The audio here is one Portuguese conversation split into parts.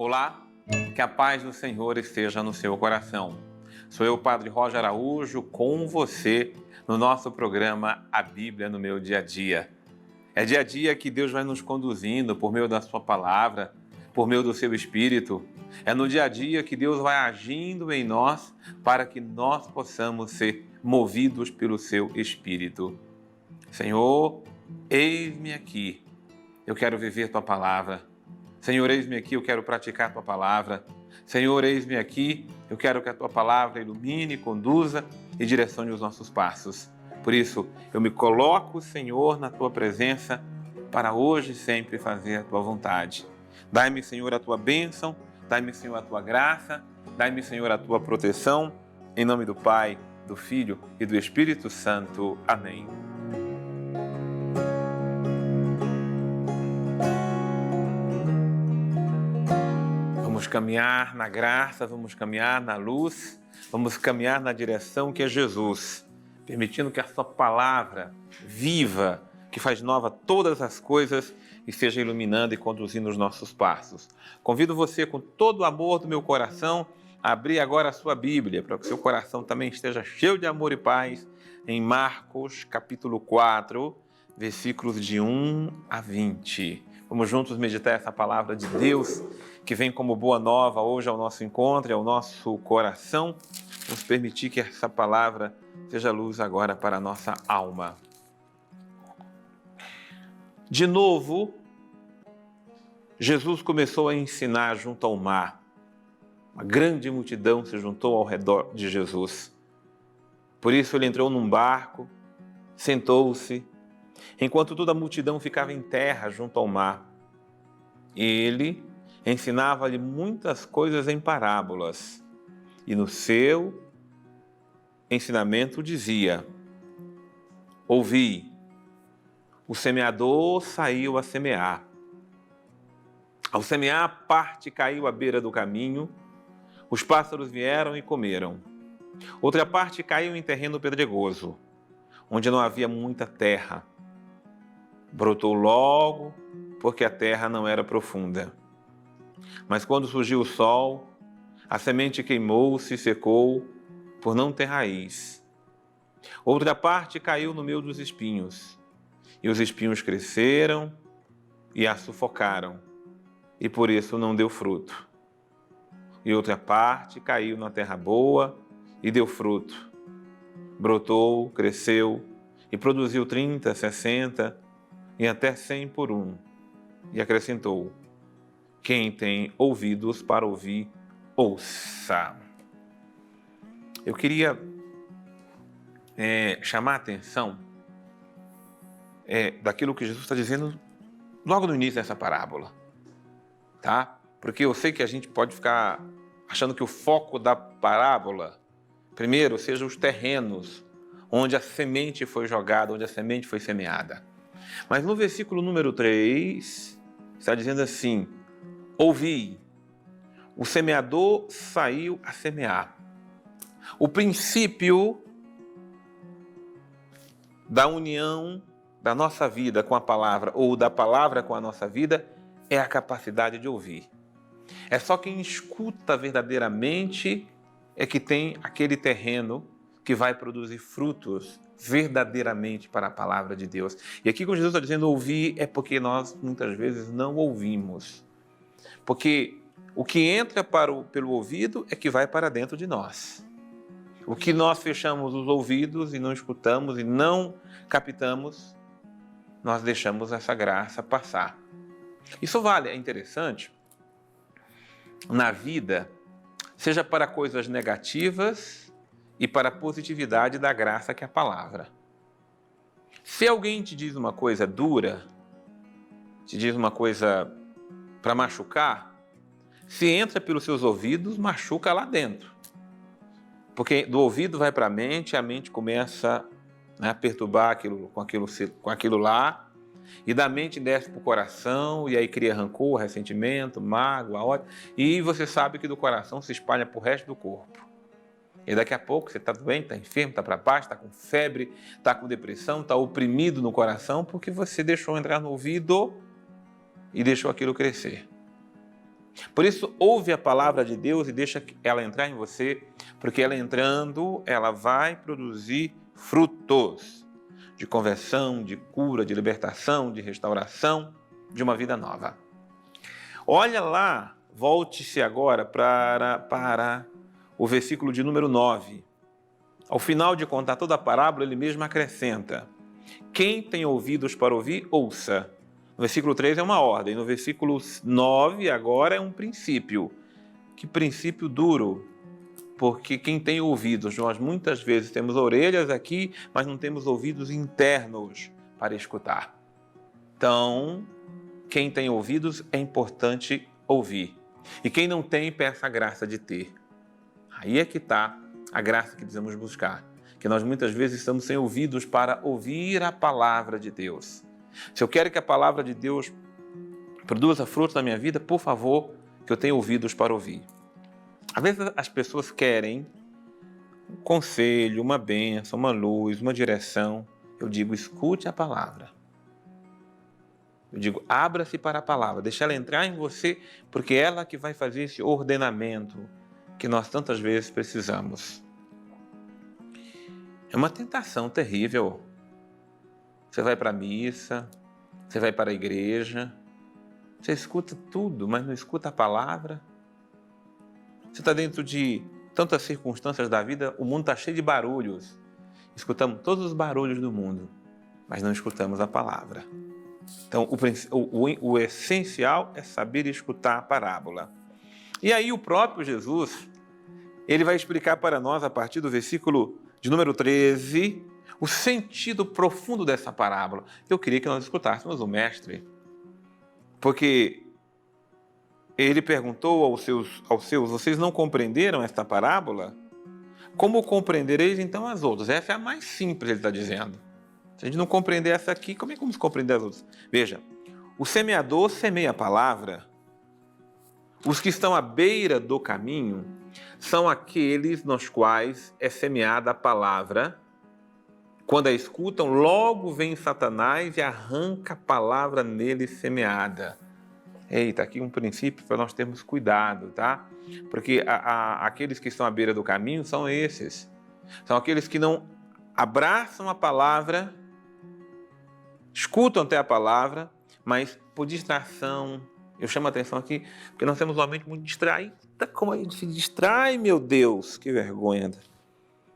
Olá, que a paz do Senhor esteja no seu coração. Sou eu, Padre Roger Araújo, com você no nosso programa A Bíblia no Meu Dia a Dia. É dia a dia que Deus vai nos conduzindo por meio da sua palavra, por meio do seu Espírito. É no dia a dia que Deus vai agindo em nós para que nós possamos ser movidos pelo seu Espírito. Senhor, eis-me aqui. Eu quero viver tua palavra. Senhor, eis-me aqui, eu quero praticar a tua palavra. Senhor, eis-me aqui, eu quero que a tua palavra ilumine, conduza e direcione os nossos passos. Por isso, eu me coloco, Senhor, na tua presença para hoje e sempre fazer a tua vontade. Dai-me, Senhor, a tua bênção, dai-me, Senhor, a tua graça, dai-me, Senhor, a tua proteção. Em nome do Pai, do Filho e do Espírito Santo. Amém. Vamos caminhar na graça, vamos caminhar na luz, vamos caminhar na direção que é Jesus, permitindo que a sua palavra viva, que faz nova todas as coisas, esteja iluminando e conduzindo os nossos passos. Convido você com todo o amor do meu coração a abrir agora a sua Bíblia, para que o seu coração também esteja cheio de amor e paz, em Marcos capítulo 4, versículos de 1 a 20. Vamos juntos meditar essa palavra de Deus, que vem como boa nova hoje ao nosso encontro e ao nosso coração. Vamos permitir que essa palavra seja luz agora para a nossa alma. De novo, Jesus começou a ensinar junto ao mar. Uma grande multidão se juntou ao redor de Jesus. Por isso ele entrou num barco, sentou-se, enquanto toda a multidão ficava em terra junto ao mar. Ele ensinava-lhe muitas coisas em parábolas, e no seu ensinamento dizia: ouvi, o semeador saiu a semear. Ao semear, parte caiu à beira do caminho, os pássaros vieram e comeram. Outra parte caiu em terreno pedregoso, onde não havia muita terra. Brotou logo, porque a terra não era profunda. Mas quando surgiu o sol, a semente queimou-se e secou, por não ter raiz. Outra parte caiu no meio dos espinhos, e os espinhos cresceram e a sufocaram, e por isso não deu fruto. E outra parte caiu na terra boa e deu fruto. Brotou, cresceu e produziu 30, 60 e até 100 por um. E acrescentou: quem tem ouvidos para ouvir, ouça. Eu queria chamar a atenção daquilo que Jesus está dizendo logo no início dessa parábola, tá? Porque eu sei que a gente pode ficar achando que o foco da parábola, primeiro, seja os terrenos onde a semente foi jogada, onde a semente foi semeada. Mas no versículo número 3, está dizendo assim: ouvi, o semeador saiu a semear. O princípio da união da nossa vida com a palavra, ou da palavra com a nossa vida, é a capacidade de ouvir. É só quem escuta verdadeiramente é que tem aquele terreno que vai produzir frutos verdadeiramente para a palavra de Deus. E aqui quando Jesus está dizendo ouvir, é porque nós muitas vezes não ouvimos. Porque o que entra pelo ouvido é que vai para dentro de nós. O que nós fechamos os ouvidos e não escutamos e não captamos, nós deixamos essa graça passar. Isso é interessante na vida, seja para coisas negativas e para a positividade da graça que é a palavra. Se alguém te diz uma coisa dura, te diz uma coisa para machucar, se entra pelos seus ouvidos, machuca lá dentro. Porque do ouvido vai para a mente começa a perturbar com aquilo lá, e da mente desce para o coração, e aí cria rancor, ressentimento, mágoa, ódio, e você sabe que do coração se espalha para o resto do corpo. E daqui a pouco você está doente, está enfermo, está para baixo, está com febre, está com depressão, está oprimido no coração, porque você deixou entrar no ouvido e deixou aquilo crescer. Por isso, ouve a palavra de Deus e deixa ela entrar em você, porque ela entrando, ela vai produzir frutos de conversão, de cura, de libertação, de restauração, de uma vida nova. Olha lá, volte-se agora para o versículo de número 9. Ao final de contar toda a parábola, ele mesmo acrescenta: quem tem ouvidos para ouvir, ouça. No versículo 3 é uma ordem, no versículo 9 agora é um princípio. Que princípio duro, porque quem tem ouvidos, nós muitas vezes temos orelhas aqui, mas não temos ouvidos internos para escutar. Então, quem tem ouvidos é importante ouvir. E quem não tem, peça a graça de ter. Aí é que está a graça que precisamos buscar. Que nós muitas vezes estamos sem ouvidos para ouvir a palavra de Deus. Se eu quero que a palavra de Deus produza frutos na minha vida, por favor, que eu tenha ouvidos para ouvir. Às vezes as pessoas querem um conselho, uma bênção, uma luz, uma direção. Eu digo, escute a palavra. Eu digo, abra-se para a palavra, deixa ela entrar em você, porque é ela que vai fazer esse ordenamento que nós tantas vezes precisamos. É uma tentação terrível. Você vai para a missa, você vai para a igreja, você escuta tudo, mas não escuta a palavra. Você está dentro de tantas circunstâncias da vida, o mundo está cheio de barulhos. Escutamos todos os barulhos do mundo, mas não escutamos a palavra. Então, o essencial é saber escutar a parábola. E aí o próprio Jesus, ele vai explicar para nós, a partir do versículo de número 13, o sentido profundo dessa parábola. Eu queria que nós escutássemos o mestre, porque ele perguntou aos seus, vocês não compreenderam esta parábola? Como compreendereis então as outras? Essa é a mais simples, ele está dizendo. Se a gente não compreender essa aqui, como é que vamos compreender as outras? Veja, o semeador semeia a palavra. Os que estão à beira do caminho são aqueles nos quais é semeada a palavra. Quando a escutam, logo vem Satanás e arranca a palavra nele semeada. Eita, aqui um princípio para nós termos cuidado, tá? Porque aqueles que estão à beira do caminho são esses. São aqueles que não abraçam a palavra, escutam até a palavra, mas por distração. Eu chamo a atenção aqui, porque nós temos uma mente muito distraída. Como a gente se distrai, meu Deus, que vergonha.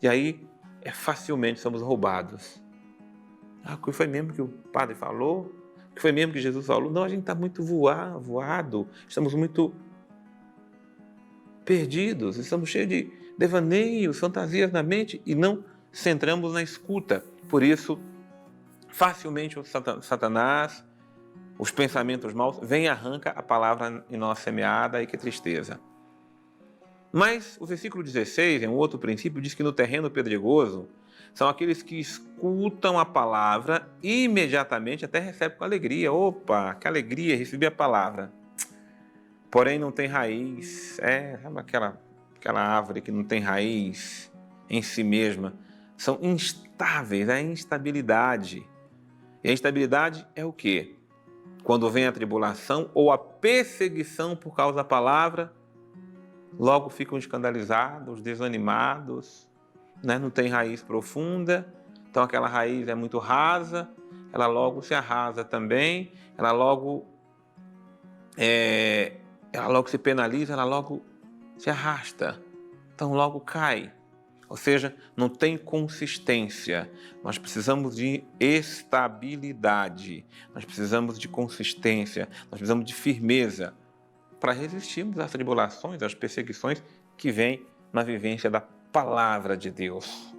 E aí, facilmente somos roubados. O que foi mesmo que o padre falou? O que foi mesmo que Jesus falou? Não, a gente está muito voado, estamos muito perdidos, estamos cheios de devaneios, fantasias na mente e não centramos na escuta. Por isso, facilmente o Satanás, os pensamentos maus, vem e arranca a palavra em nós semeada, e que tristeza. Mas o versículo 16, em um outro princípio, diz que no terreno pedregoso são aqueles que escutam a palavra e imediatamente até recebem com alegria. Opa, que alegria, recebi a palavra. Porém não tem raiz. Sabe aquela árvore que não tem raiz em si mesma? São instáveis, é a instabilidade. E a instabilidade é o quê? Quando vem a tribulação ou a perseguição por causa da palavra, logo ficam escandalizados, desanimados, né? Não tem raiz profunda, então aquela raiz é muito rasa, ela logo se arrasa também, ela logo se penaliza, ela logo se arrasta, então logo cai. Ou seja, não tem consistência. Nós precisamos de estabilidade, nós precisamos de consistência, nós precisamos de firmeza para resistirmos às tribulações, às perseguições que vêm na vivência da palavra de Deus.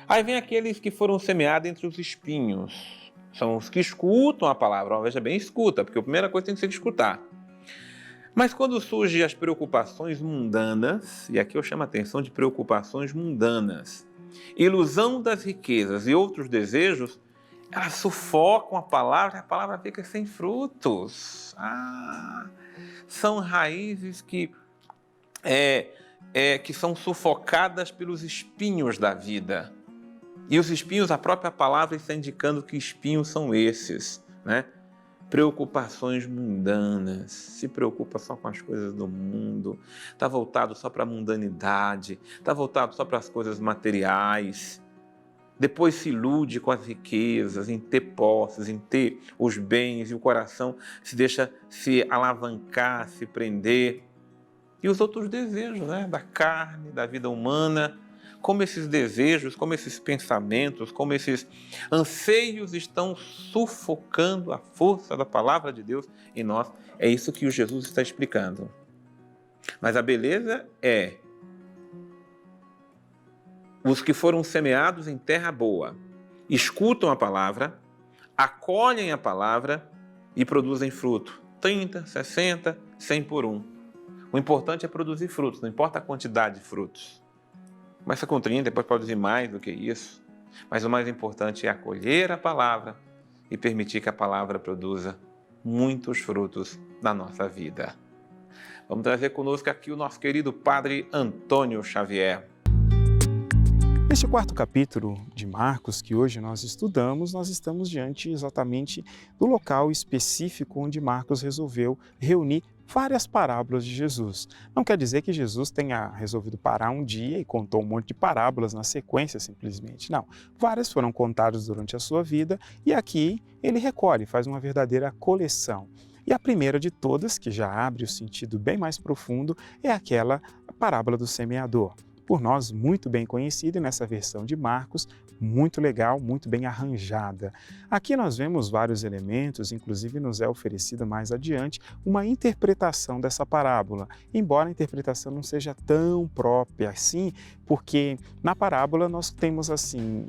Aí vem aqueles que foram semeados entre os espinhos. São os que escutam a palavra. Veja bem, escuta, porque a primeira coisa tem que ser escutar. Mas quando surgem as preocupações mundanas, e aqui eu chamo a atenção de preocupações mundanas, ilusão das riquezas e outros desejos, elas sufocam a palavra fica sem frutos. São raízes que são sufocadas pelos espinhos da vida. E os espinhos, a própria palavra está indicando que espinhos são esses, né? preocupações mundanas, se preocupa só com as coisas do mundo, está voltado só para a mundanidade, está voltado só para as coisas materiais. Depois se ilude com as riquezas, em ter posses, em ter os bens, e o coração se deixa se alavancar, se prender. E os outros desejos, da carne, da vida humana, como esses desejos, como esses pensamentos, como esses anseios estão sufocando a força da palavra de Deus em nós. É isso que o Jesus está explicando. Mas a beleza é os que foram semeados em terra boa, escutam a palavra, acolhem a palavra e produzem fruto. 30, 60, 100 por um. O importante é produzir frutos, não importa a quantidade de frutos. Começa com 30, depois produzir mais do que isso. Mas o mais importante é acolher a palavra e permitir que a palavra produza muitos frutos na nossa vida. Vamos trazer conosco aqui o nosso querido Padre Antônio Xavier. Neste quarto capítulo de Marcos, que hoje nós estudamos, nós estamos diante exatamente do local específico onde Marcos resolveu reunir várias parábolas de Jesus. Não quer dizer que Jesus tenha resolvido parar um dia e contou um monte de parábolas na sequência simplesmente, não. Várias foram contadas durante a sua vida e aqui ele recolhe, faz uma verdadeira coleção. E a primeira de todas, que já abre o sentido bem mais profundo, é aquela parábola do semeador. Por nós muito bem conhecida e nessa versão de Marcos, muito legal, muito bem arranjada. Aqui nós vemos vários elementos, inclusive nos é oferecida mais adiante uma interpretação dessa parábola, embora a interpretação não seja tão própria assim, porque na parábola nós temos assim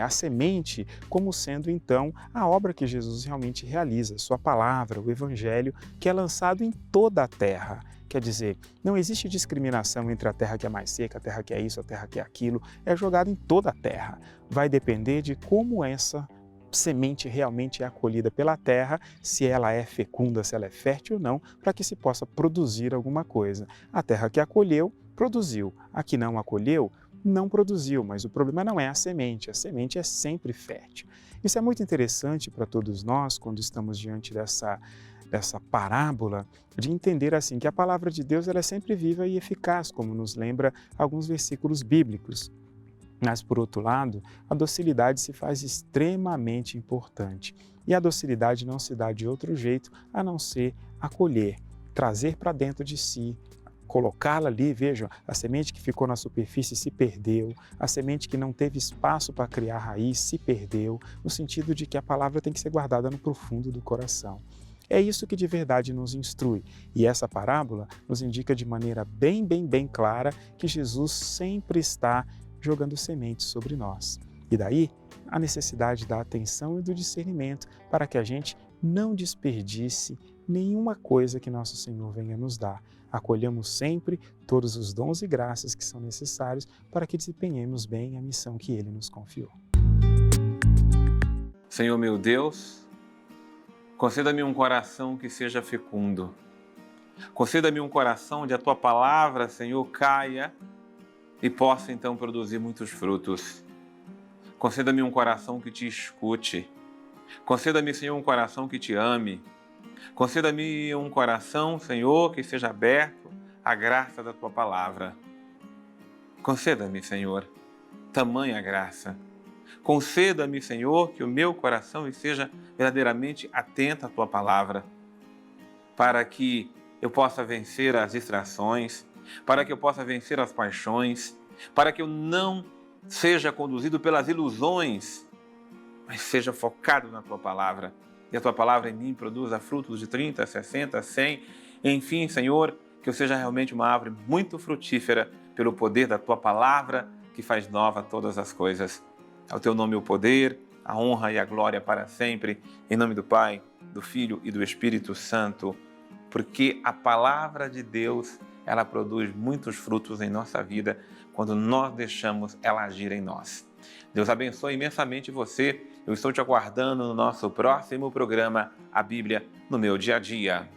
a semente como sendo então a obra que Jesus realmente realiza, sua palavra, o evangelho, que é lançado em toda a terra. Quer dizer, não existe discriminação entre a terra que é mais seca, a terra que é isso, a terra que é aquilo. É jogado em toda a terra. Vai depender de como essa semente realmente é acolhida pela terra, se ela é fecunda, se ela é fértil ou não, para que se possa produzir alguma coisa. A terra que acolheu, produziu. A que não acolheu, não produziu. Mas o problema não é a semente é sempre fértil. Isso é muito interessante para todos nós, quando estamos diante dessa parábola, de entender assim que a palavra de Deus ela é sempre viva e eficaz, como nos lembra alguns versículos bíblicos. Mas, por outro lado, a docilidade se faz extremamente importante. E a docilidade não se dá de outro jeito a não ser acolher, trazer para dentro de si, colocá-la ali, vejam, a semente que ficou na superfície se perdeu, a semente que não teve espaço para criar raiz se perdeu, no sentido de que a palavra tem que ser guardada no profundo do coração. É isso que de verdade nos instrui. E essa parábola nos indica de maneira bem clara que Jesus sempre está jogando sementes sobre nós. E daí a necessidade da atenção e do discernimento para que a gente não desperdice nenhuma coisa que nosso Senhor venha nos dar. Acolhamos sempre todos os dons e graças que são necessários para que desempenhemos bem a missão que Ele nos confiou. Senhor meu Deus, conceda-me um coração que seja fecundo. Conceda-me um coração onde a Tua palavra, Senhor, caia e possa então produzir muitos frutos. Conceda-me um coração que Te escute. Conceda-me, Senhor, um coração que Te ame. Conceda-me um coração, Senhor, que seja aberto à graça da Tua palavra. Conceda-me, Senhor, tamanha graça. Conceda-me, Senhor, que o meu coração esteja verdadeiramente atento à Tua palavra, para que eu possa vencer as distrações, para que eu possa vencer as paixões, para que eu não seja conduzido pelas ilusões, mas seja focado na Tua palavra. E a Tua palavra em mim produza frutos de 30, 60, 100. Enfim, Senhor, que eu seja realmente uma árvore muito frutífera pelo poder da Tua palavra que faz nova todas as coisas. Ao Teu nome o poder, a honra e a glória para sempre. Em nome do Pai, do Filho e do Espírito Santo. Porque a palavra de Deus, ela produz muitos frutos em nossa vida quando nós deixamos ela agir em nós. Deus abençoe imensamente você. Eu estou te aguardando no nosso próximo programa, A Bíblia no Meu Dia a Dia.